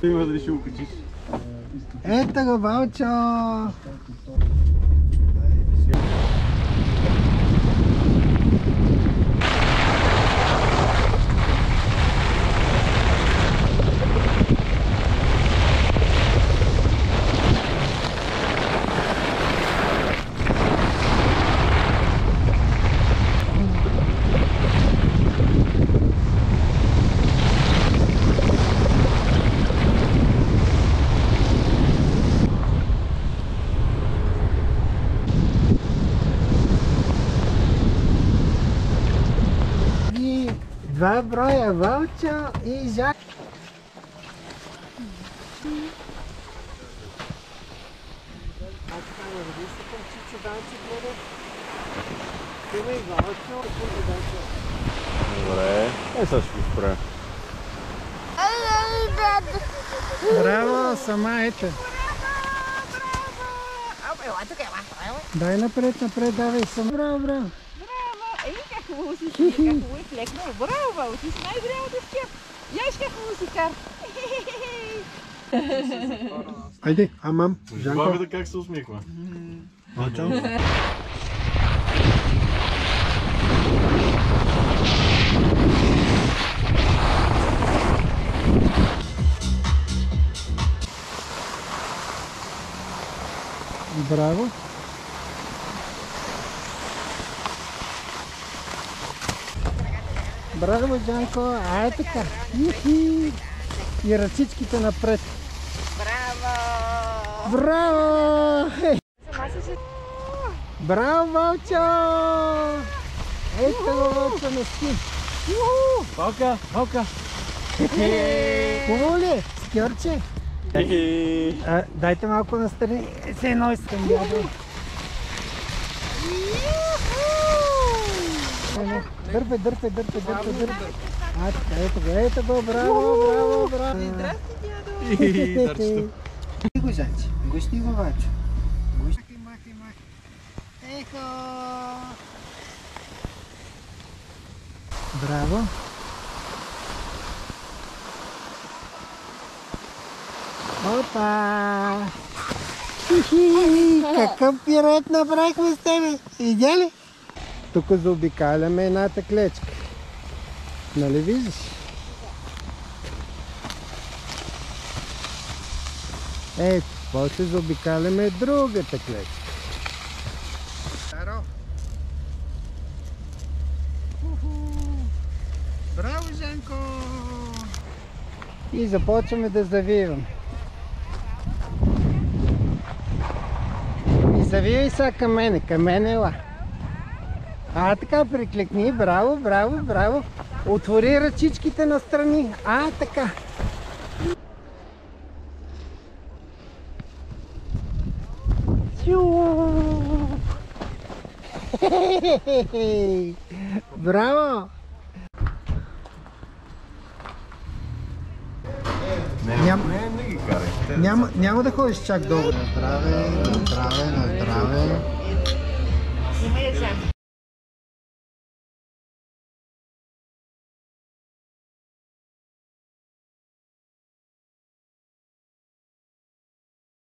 Има дали ще го качиш. Ето го, Вълчо! Два броя Вълчо и Жак. Добре, сега ще го спра. Браво, сама ето. Дай напред, давай сама. Браво. Хубаво си, хубаво и флекнал. Браво, Вълчо, ти си най-голямата скеп. Яшка хубаво си кар. Айде, амам, Жанко. Бабата как се усмихва? Вълчо. Браво. Браво, Жанко. Ай така. И ръцичките напред. Браво! Браво! Браво, Вълчо! Ето го, Вълчо, на ски. Валка, Валка! Хубаво ли е? Скьорче? Дайте малко настрани. Се едно искам, дядо. Дърпай. А, така, ето го, браво. Здрасти, дядо! Гости го, зайче. Гости го, Вълчо. Махай. Ехо! Браво! Опа! Какъв пират направихме с тебе? Видя ли? Тук заобикаляме едната клечка. Нали виждаш? Ето, после заобикаляме другата клечка. Браво, Жанко! И започваме да завиваме. И завивай сега към мене, ела. А, така, прикликни, браво. Отвори ръчичките настрани. А, така. Браво! Не ги карай. Няма да ходиш чак долу. На здраве.